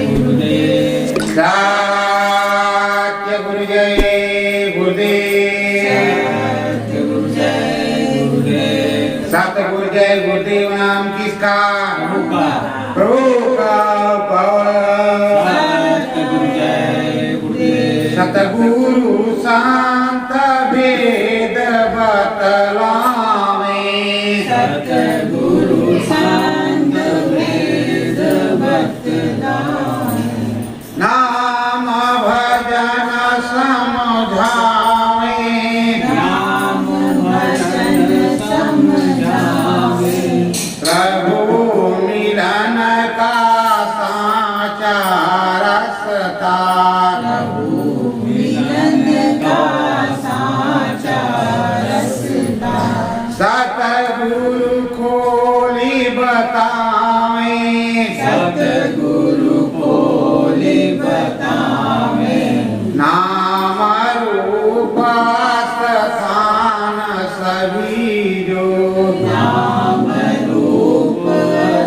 गुरुदेव। सत्य गुरु जय गुरुदेव। सत्य गुरु जय गुरुदेव। सतगुरु जय गुरुदेव नाम किसका? प्रभु का। सतगुरु जय गुरुदेव। सतगुरु शांत भेद बतलावे। सतगुरु शांत भेद बतलावे। नाम भजन समझावे। नाम भजन समझावे। प्रभु मिलन का साचा रसता। प्रभु मिलन का साचा रसता। सतगुरु खोली बतावे। सतगुरु खोली बतावे। नाम रूप स्थान सभी जो। नाम रूप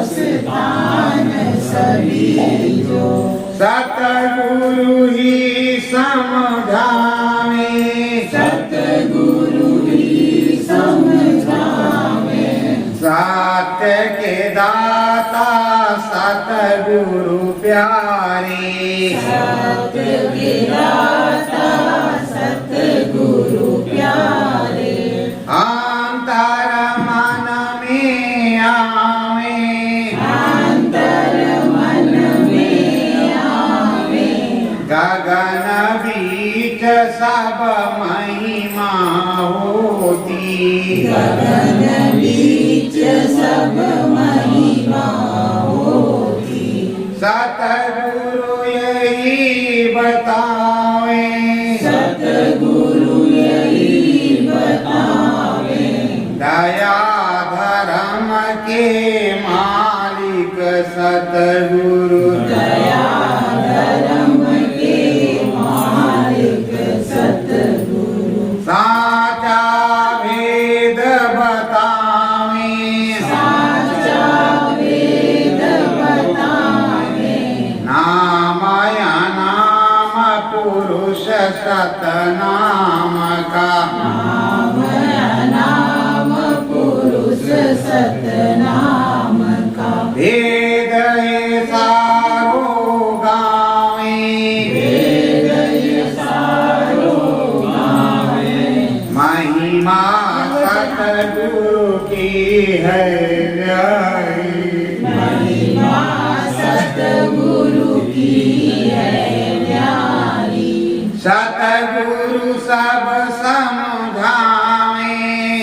स्थान सभी जो। सतगुरु ही समझावे। सतगुरु ही समझावे। सत्य के दाता सतगुरु प्यारे। सत्य के दाता सतगुरु प्यारे। अंतर मन में आवे। अंतर मन में आवे। गगन बीच सब महिमा होती। गगन बीच सब महिमा होती। सतगुरु यही बतावे। सतगुरु यही बतावे। दया धर्म के मालिक सतगुरु। दया धर्म के मालिक सतगुरु। साचा भेद बतावे। साचा वेद बतावे। नाम या नाम पुरुष सतनाम का। नाम नाम पुरुष सतनाम का। भेद ये सारो गावे। वेद ये सारो गावे। महिमा सतगुरु की है न्यारी। महिमा सतगुरु की है न्यारी। सतगुरु सब समझावे।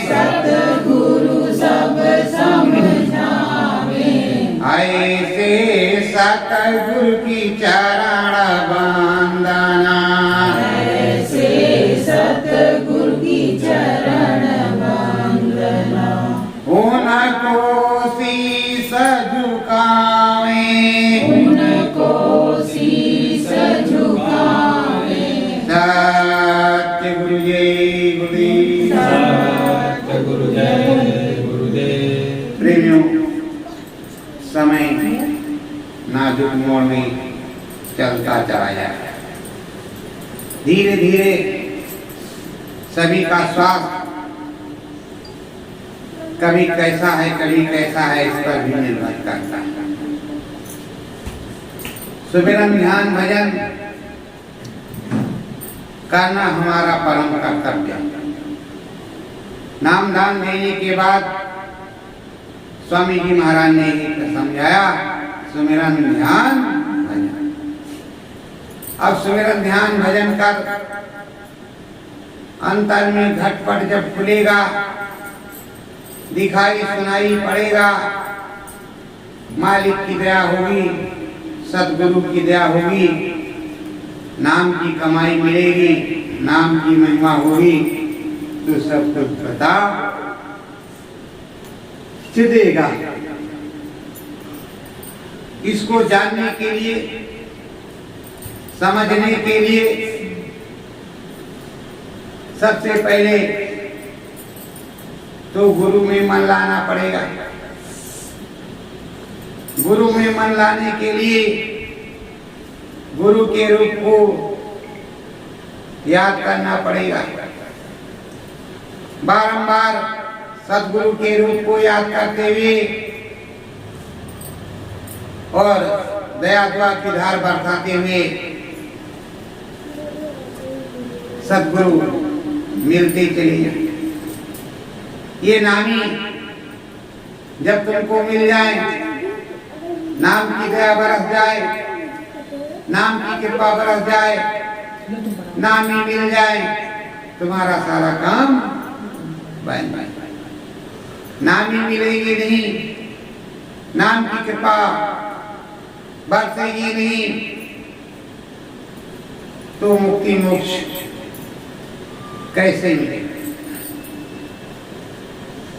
सतगुरु सब समझावे। ऐसे सतगुरु की चरण वंदना। ऐसे सतगुरु की चरण वंदना। उनको शीस झुकावे। उनको शीस झुकावे। सत्य गुरु जय गुरुदेव। सत्य गुरु जय गुरुदेव। प्रेमियों, समय नाजुक मोड़ में चलता चला जाए। धीरे धीरे सभी का स्वास्थ्य कभी कैसा है कभी कैसा है इस पर भी निर्भर करता है। सुमिरन ध्यान भजन करना हमारा परम कर्तव्य है। नाम दान देने के बाद स्वामी जी महाराज ने ही समझाया सुमिरन ध्यान भजन। अब सुमिरन ध्यान भजन कर अंतर में घटपट जब खुलेगा, दिखाई सुनाई पड़ेगा, मालिक की दया होगी, सतगुरु की दया होगी, नाम की कमाई मिलेगी, नाम की महिमा होगी, तो सब कुछ पता चलेगा। इसको जानने के लिए, समझने के लिए सबसे पहले तो गुरु में मन लाना पड़ेगा। गुरु में मन लाने के लिए गुरु के रूप को याद करना पड़ेगा। बारंबार सदगुरु के रूप को याद करते हुए और दया दुआ की धार बरसाते हुए सदगुरु मिलते चले जाए। ये नामी जब तुमको मिल जाए, नाम की दया बरस जाए, नाम की कृपा बरस जाए, नाम ही मिल जाए, तुम्हारा सारा काम बन जाए। नाम ही मिलेगी नहीं, नाम की कृपा बरसेगी नहीं, तो मुक्ति मोक्ष कैसे मिलेगा?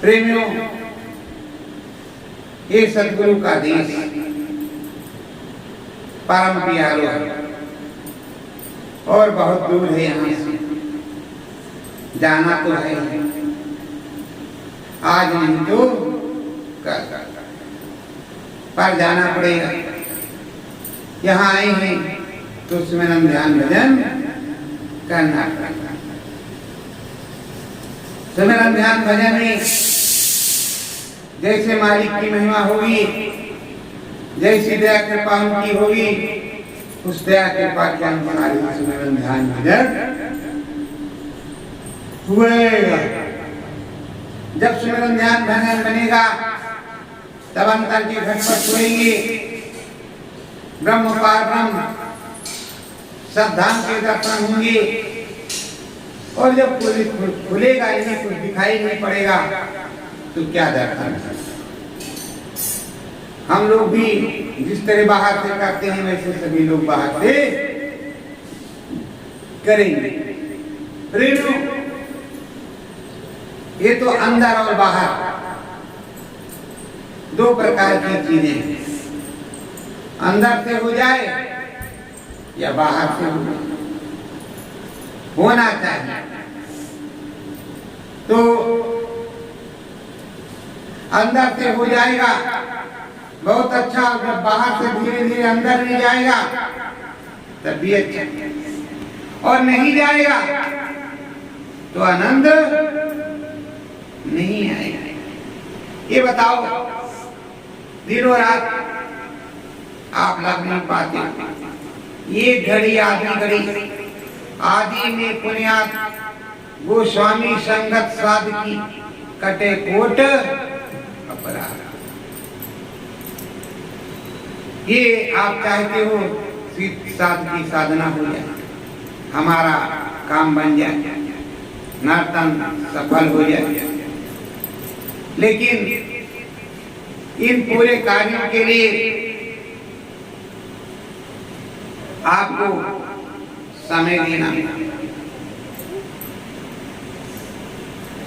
प्रेमियों, ये सदगुरु का देश परम प्यारो है और बहुत दूर है यहाँ से। जाना तो है, आज नहीं तो कल, पर जाना पड़ेगा। यहाँ आए हैं तो स्मरण ध्यान भजन करना पड़ेगा। स्मरण ध्यान भजन में जैसे मालिक की महिमा होगी, जैसी दया कृपा उनकी होगी, उस दया कृपा के अनुसार स्मरण ध्यान भजन हुएगा। जब स्मरण ध्यान भजन बनेगा तब अंतर की घटपट होएगी, ब्रह्म पार ब्रह्म सद्धाम के दर्शन होंगे। और जब खुलेगा नहीं, कुछ दिखाई नहीं पड़ेगा, तो क्या दर्शन? हम लोग भी जिस तरह बाहर से करते हैं वैसे सभी लोग बाहर से करेंगे। प्रेमियों, ये तो अंदर और बाहर दो प्रकार की चीजें हैं। अंदर से हो जाए या बाहर से हो जाए, होना चाहिए। तो अंदर से हो जाएगा बहुत अच्छा, जब बाहर से धीरे धीरे अंदर नहीं जाएगा तब भी अच्छा, और नहीं जाएगा तो आनंद नहीं आएगा। ये बताओ, दिनों रात आप लग नहीं पाते। ये घड़ी आधी घड़ी आदि में पुण्यात गोस्वामी संगत साध की कटे कोट अपराध। ये आप चाहते हो साध की साधना हो जाए, हमारा काम बन जाए, नर्तन सफल हो जाए। लेकिन इन पूरे कार्यों के लिए आपको समय देना।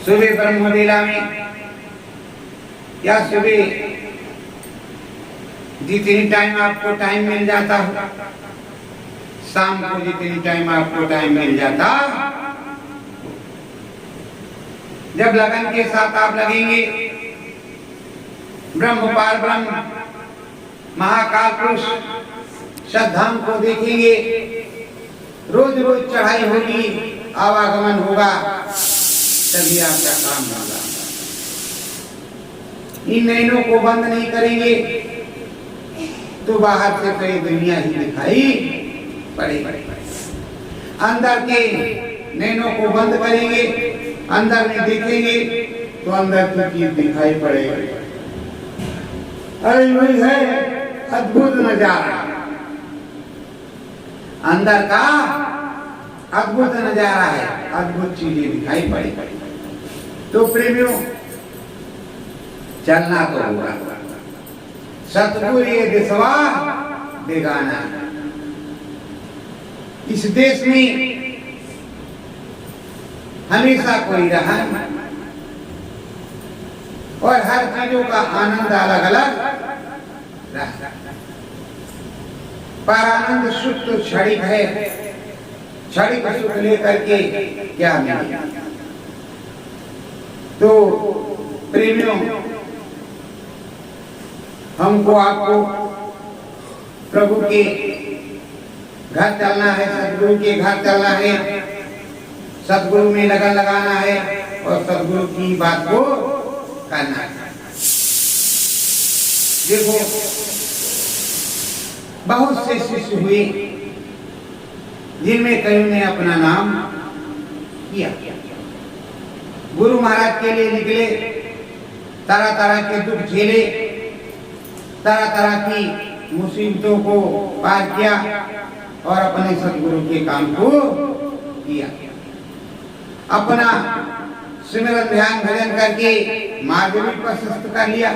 सुबह ब्रह्मलीला में या सुबह जितनी टाइम आपको टाइम मिल जाता हो, शाम को जितनी टाइम आपको टाइम मिल जाता, जब लगन के साथ आप लगेंगे, ब्रह्म पार ब्रह्म महाकाल पुरुष सद्धाम को देखेंगे, रोज रोज चढ़ाई होगी, आवागमन होगा, तभी आपका काम होगा। इन नैनों को बंद नहीं करेंगे तो बाहर से तो ये दुनिया ही दिखाई पड़ेगी। अंदर के नैनों को बंद करेंगे, अंदर में देखेंगे तो अंदर की चीज दिखाई पड़ेगी। अरे वही है अद्भुत नजारा, अंदर का अद्भुत नजारा है, अद्भुत चीजें दिखाई पड़ी। तो प्रेमियों, चलना तो होगा। सतगुरु ये देशवा बेगाना। इस देश में हमेशा कोई रहा और हर चीजों का आनंद अलग अलग रहा, पर आनंद सुख तो क्षणिक है। क्षणिक सुख लेकर के क्या मिलेगा? तो प्रेमियों, हमको आपको प्रभु के घर चलना है, सदगुरु के घर चलना है, सदगुरु में लगन लगाना है और सदगुरु की बात को करना है। देखो बहुत से शिष्य हुए जिनमें कई ने अपना नाम किया। गुरु महाराज के लिए निकले, तरह तरह के दुख झेले, तरह तरह की मुसीबतों को पार किया और अपने सदगुरु के काम को किया। अपना सिमरन ध्यान भजन करके मार्ग भी प्रशस्त कर लिया,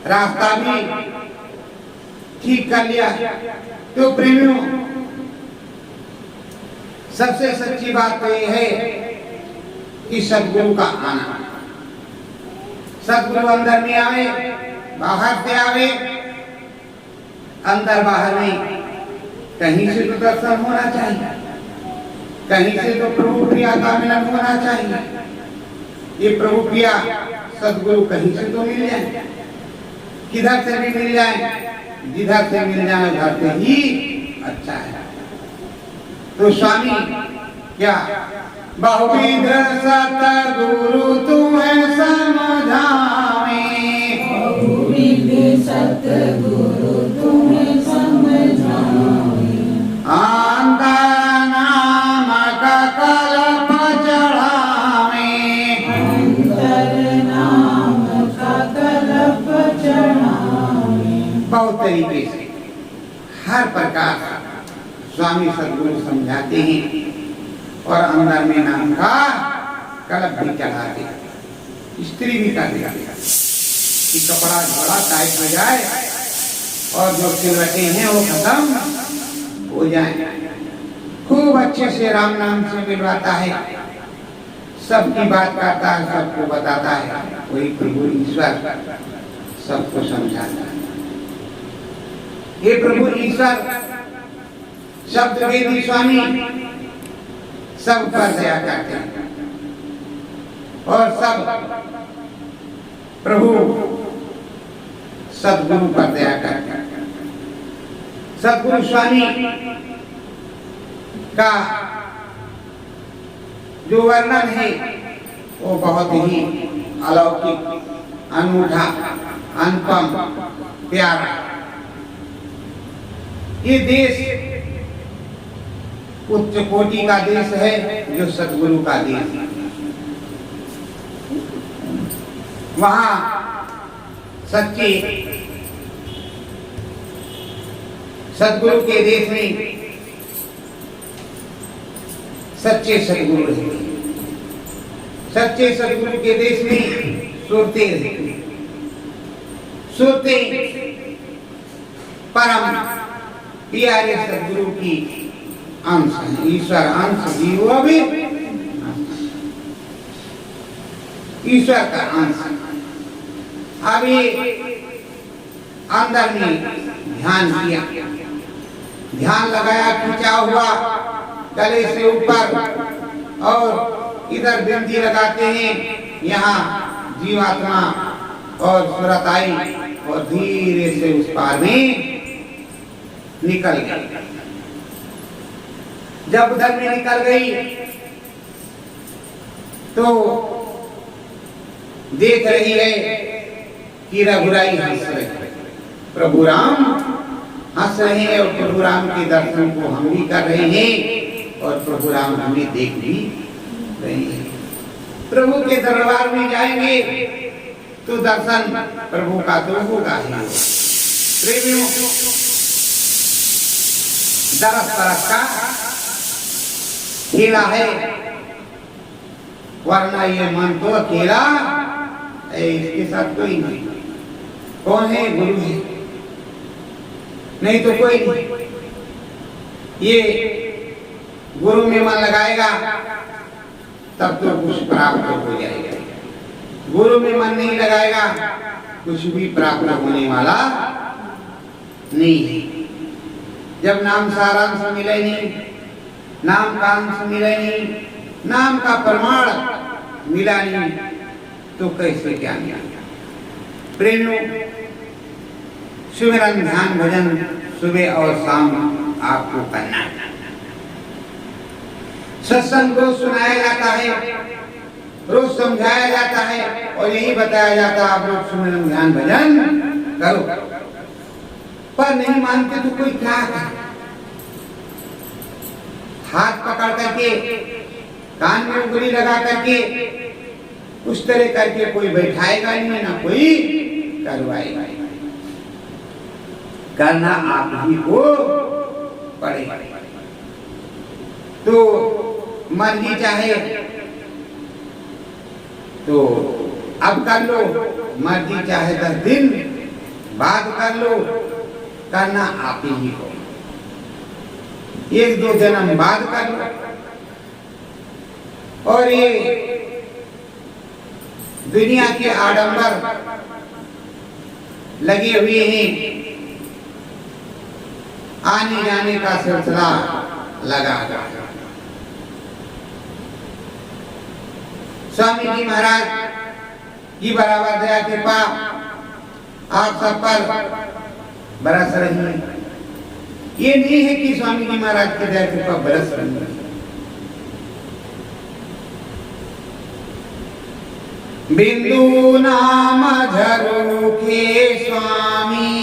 रास्ता भी ठीक कर लिया। तो प्रेमियों, सबसे सच्ची बात तो ये है कि सदगुरु का आना, सदगुरु अंदर में आवे, बाहर से आवे। अंदर बाहर में कहीं से तो दर्शन होना चाहिए, कहीं से तो प्रभु प्रिया का मिलन होना चाहिए। ये प्रभु प्रिया सदगुरु कहीं से तो मिल जाए, किधर से भी मिल जाए, जिधर से मिल जाए उधर से ही अच्छा है। तो स्वामी क्या बहुविध सतगुरु तुम्हें समझावे, बहुविध सतगुरु तुम्हें समझावे, अंतर नाम का कलप चढ़ावे, अंतर नाम का कलप चढ़ावे। बहुत तरीके से हर प्रकार स्वामी सदगुरु समझाते हैं और अंदर में नाम का कलप भी चढ़ाते हैं। स्त्री भी कर दिया कि कपड़ा बड़ा टाइट हो जाए और जो सिलवटें हैं वो खत्म हो जाए। खूब अच्छे से राम नाम से मिलवाता है, सबकी बात करता है, सबको बताता है। वही प्रभु ईश्वर सबको समझाता है। ये प्रभु ईश्वर शब्द वेदी स्वामी सब पर दया करते हैं और सब प्रभु सदगुरु पर दया करते हैं। सदगुरु स्वामी का जो वर्णन है वो बहुत ही अलौकिक, अनूठा, अनुपम, प्यारा। ये देश उच्च कोटि का देश है, जो सदगुरु का देश है। वहां सच्चे सदगुरु के देश में सच्चे सदगुरु रहते हैं। सच्चे सदगुरु के देश में सुरते रहते हैं। सुरते परम प्यारे सदगुरु की अंश है, ईश्वर अंश, जीव भी ईश्वर का अंश। अभी अंदर में ध्यान किया, ध्यान लगाया, खींचा हुआ गले से ऊपर और इधर बिंदी लगाते हैं, यहाँ जीवात्मा और सुरत आई और धीरे से उस पार में निकल गई। जब उधर में निकल गई तो देख रही है कि रघुराई हंस रहे, प्रभु राम हंस रहे हैं और प्रभु राम के दर्शन को हम भी कर रहे हैं और प्रभु राम हमें देख भी रहे हैं। प्रभु के दरबार में जाएंगे तो दर्शन प्रभु का तो होगा ही। प्रेमियों, दरस परस का खेला है, वरना ये मन तो अकेला इसके साथ कोई नहीं। कौन है? गुरु है, नहीं तो कोई नहीं। ये गुरु में मन लगाएगा तब तो कुछ प्राप्त हो जाएगा, गुरु में मन नहीं लगाएगा कुछ भी प्राप्त होने वाला नहीं है। जब नाम सारांश मिले नहीं, नाम का अंश मिले नहीं, नाम का प्रमाण मिला नहीं, तो कैसे ज्ञान आएगा? प्रेमियों, सुमिरन ध्यान भजन सुबह और शाम आपको करना है। सत्संग रोज सुनाया जाता है, रोज समझाया जाता है और यही बताया जाता है आप लोग सुमिरन ध्यान भजन करो, पर नहीं मानते तो कोई क्या करे? हाथ पकड़ करके कान में उंगली लगा करके उस तरह करके कोई बैठाएगा नहीं, ना कोई करवाएगा। करना आप ही को पड़ेगा। तो मर्जी चाहे तो अब कर लो, मर्जी चाहे 10 दिन बाद कर लो, करना आप ही को। 1-2 जन्म बाद कर लो। और ये दुनिया के आडंबर लगे हुए हैं, आने जाने का सिलसिला लगा। स्वामी जी महाराज की बराबर दया कृपा आप सब पर बरस रही है। ये नहीं है कि स्वामी जी महाराज की दया कृपा बरस रही है। बिंदु नाम झरोखे स्वामी,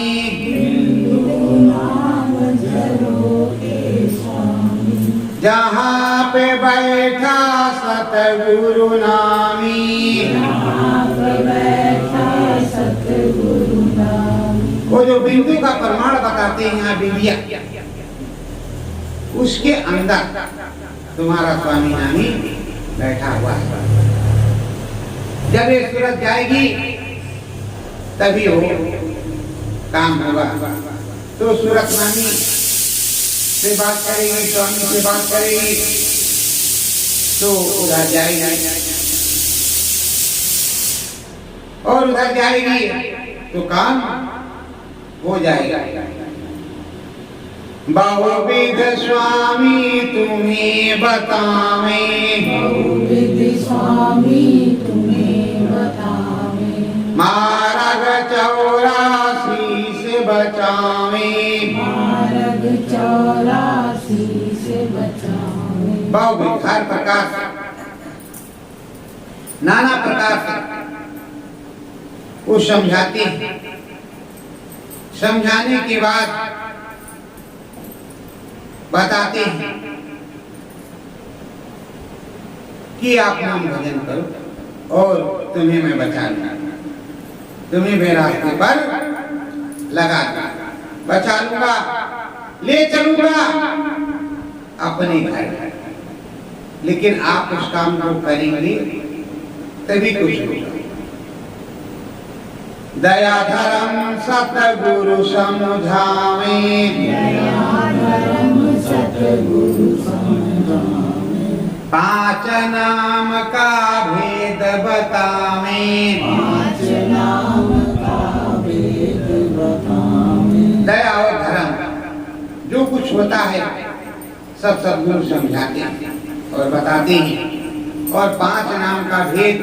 जहाँ पे बैठा सतगुरु नामी, वो जो बिंदु का प्रमाण बताते हैं यहाँ बिंदिया, उसके अंदर तुम्हारा स्वामी नामी बैठा हुआ है। जब ये सूरत जाएगी तभी वो काम होगा। तो सूरत नामी से बात करेगी, स्वामी से बात करेगी तो उधर जाएगी, और उधर जाएगी तो काम हो जाएगा। बहुविध स्वामी तुम्हें बतावे, बहुविध स्वामी तुम्हें बतावे, मार्ग 84 से बचावे, मार्ग 84 से बचावे। बहुविध हर प्रकार से, नाना प्रकार से वो समझाते हैं। समझाने के बाद बताते हैं कि आप नाम भजन करो और तुम्हें मैं बचा लूंगा, तुम्हें मेरे रास्ते पर लगा दूंगा, बचा लूंगा, ले चलूंगा अपने घर। लेकिन आप उस काम को करेंगे तभी कुछ होगा। दया धर्म सतगुरु समझावे, सतगुरु समझावे, 5 नाम का भेद बतावे, 5 नाम का भेद बतावे। दया और धर्म जो कुछ होता है सब सतगुरु समझाते हैं और बताते हैं। और 5 नाम का भेद,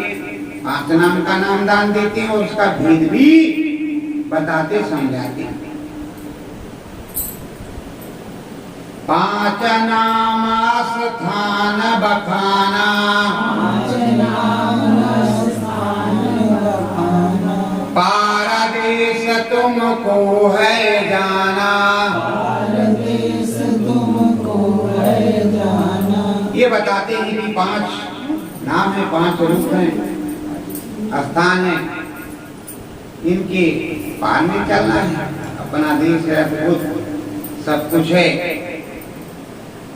5 नाम का नाम दान देते हैं और उसका भेद भी बताते समझाते हैं। 5 नाम स्थान बखाना, 5 नाम स्थान बखाना, पारदेश तुमको है जाना, पारदेश तुमको है जाना। ये बताते हैं कि 5 नाम है, 5 रूप हैं, स्थान है, इनके पार में चलना है। अपना देश है, सब कुछ है।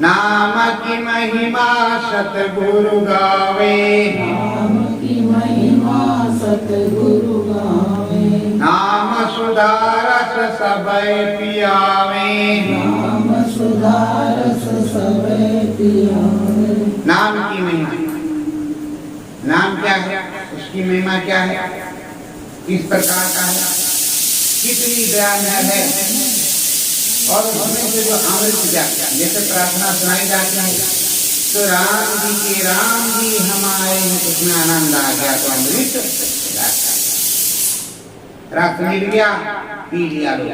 नाम की महिमा सतगुरु गावे, नाम की महिमा सतगुरु गावे, नाम सुधारस सबे पियावे, नाम सुधारस सबे पियावे। नाम की महिमा, नाम क्या है, उसकी महिमा क्या है, किस प्रकार का है, कितनी बयान है, और उसमें से जो अमृत जैसे प्रार्थना सुनाई जाती है तो राम जी के राम जी हमारे हैं, उसमें आनंद आ गया तो अमृत रस मिल गया, पी लिया लोग।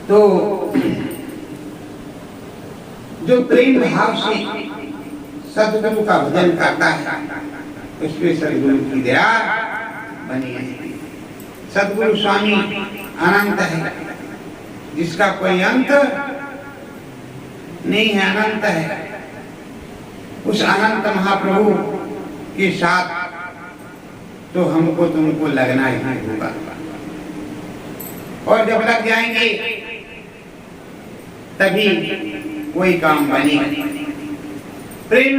तो जो प्रेम भाव से सदगुरु का भजन करता है उसमें सदगुरु की दया बनी है। सदगुरु स्वामी अनंत है, जिसका कोई अंत नहीं है, अनंत है। उस अनंत महाप्रभु के साथ तो हमको तुमको लगना ही होगा, और जब लग जाएंगे तभी कोई काम बनेगा। प्रेम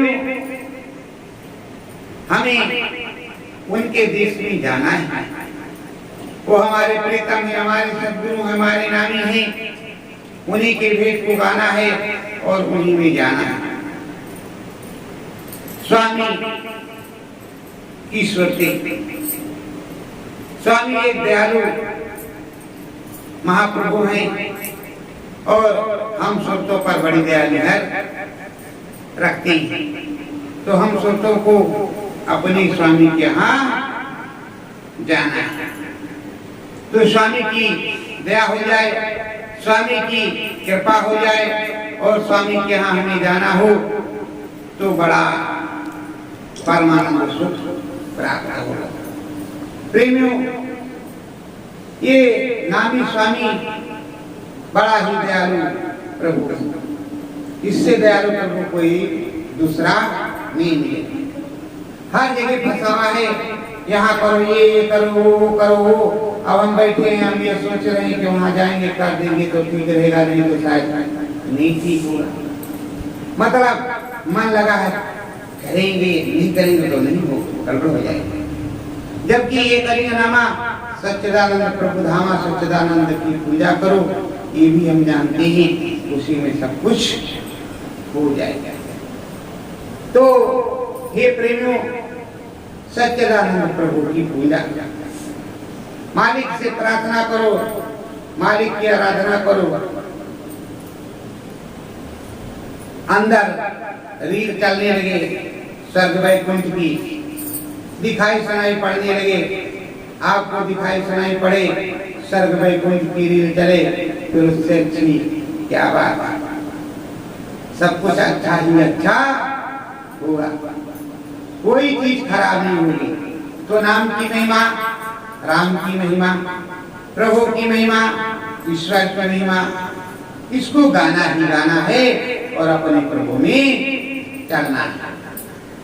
हमें उनके देश में जाना है, वो हमारे प्रीतम है, हमारे सद्गुरु हमारे नामी हैं, उन्हीं के भेद को गाना है और उन्हीं में जाना है। स्वामी ईश्वर के स्वामी एक दयालु महाप्रभु हैं और हम सुरतों पर बड़ी दया निहार रखते हैं, तो हम सुरतों को अपने स्वामी के यहाँ जाना है। तो स्वामी की दया हो जाए, स्वामी की कृपा हो जाए और स्वामी के यहाँ हमें जाना हो तो बड़ा परमानंद सुख प्राप्त होगा। प्रेमियों, ये नामी स्वामी बड़ा ही दयालु प्रभु है, इससे दयालु प्रभु कोई दूसरा नहीं मिले। हर जगह फंसा हुआ है, यहाँ करो ये करो वो करो। अब हम बैठे हैं, हम ये सोच रहे हैं कि वहां जाएंगे कर देंगे तो ठीक रहेगा, नहीं तो शायद नहीं ठीक होगा। मतलब मन लगा है करेंगे, नहीं करेंगे तो नहीं हो, गड़बड़ हो जाएगी। जबकि ये कलिंगनामा सच्चिदानंद प्रभु धामा सच्चिदानंद की पूजा करो, ये भी हम जानते हैं, उसी में सब कुछ हो जाएगा। तो हे प्रेमियों, सच्चिदानंद प्रभु की पूजा, मालिक से प्रार्थना करो, मालिक की आराधना करो। अंदर रील चलने लगे स्वर्ग वैकुंठ की, दिखाई सुनाई पड़ने लगे, आपको दिखाई सुनाई पड़े स्वर्ग वैकुंठ की रील चले, फिर उससे अच्छी क्या बात, सब कुछ अच्छा ही अच्छा होगा, कोई चीज खराब नहीं होगी। तो नाम की महिमा, राम की महिमा, प्रभु की महिमा, ईश्वर की महिमा, इसको गाना ही गाना है और अपने प्रभु में चलना है।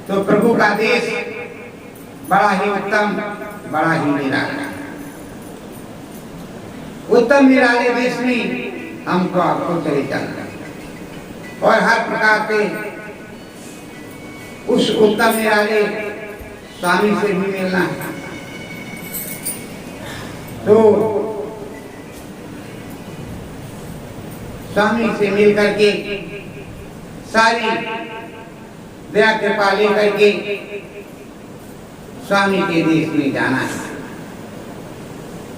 तो प्रभु का देश बड़ा ही उत्तम, बड़ा ही निराला, उत्तम निराले देश में हमको आपको चले चलना और हर प्रकार से उस उत्तम निराले स्वामी से भी मिलना है। तो स्वामी से मिल करके सारी दया कृपा लेकर के स्वामी के देश में जाना है।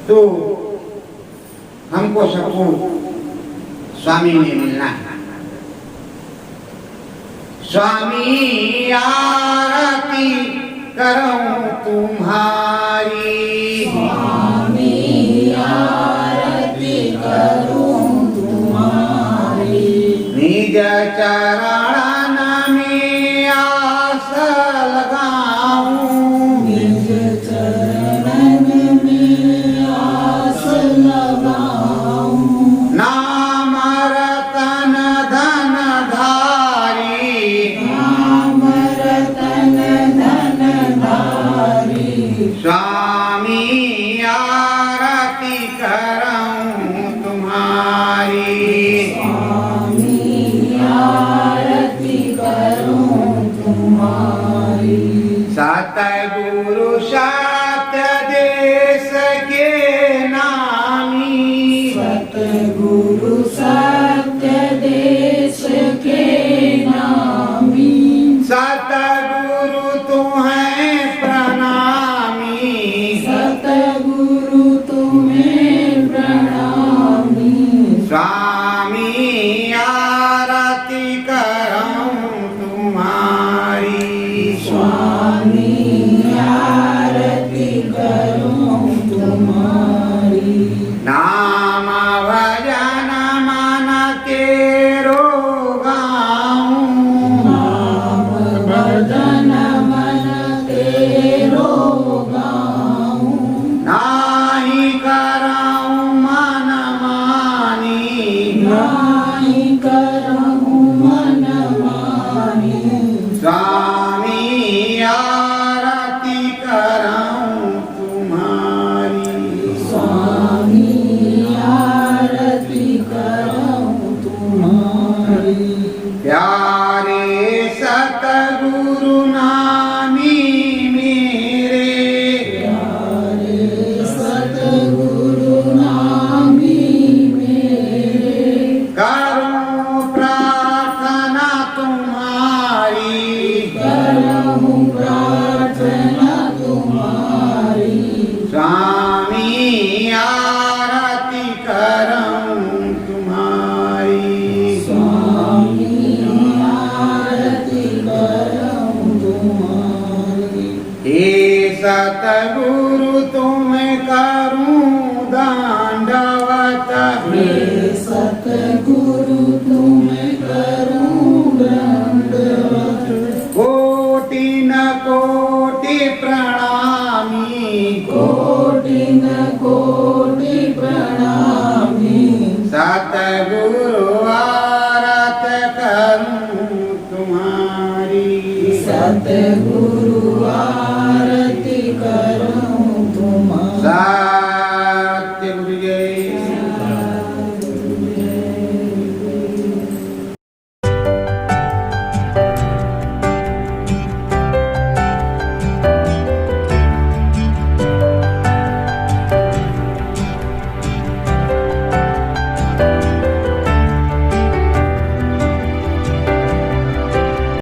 तो हमको सबको स्वामी में मिलना है। स्वामी आरती करूं तुम्हारी, स्वामी आरती करूं तुम्हारी, निज चरण में आस लगाऊं, निज चरण में आस लगाऊं, नाम रतन धन धारी, नाम रतन धन धारी, स्वामी आरती करूं तुम्हारी, स्वामी आरती नाई करहूँ मन मानी। स्वामी आरती कराऊं तुम्हारी। स्वामी आरती करहूँ तुम्हारी। प्यारे सतगुरु नामी मेरे। प्यारे सतगुरु नामी मेरे। करूं प्रार्थना तुम्हारी। करहूँ प्रार्थना तुम्हारी। स्वामी आरती कराऊं तुम्हारी। स्वामी आरती करहूँ तुम्हारी। हे सतगुरु तुम करूं दंडवत। हे सतगुरु तुम्हें करूँ दंडवत। कोटि न कोटि प्रणामी। कोटि न कोटि प्रणामी। सतगुरु आरत करूं तुम्हारी। सतगुरु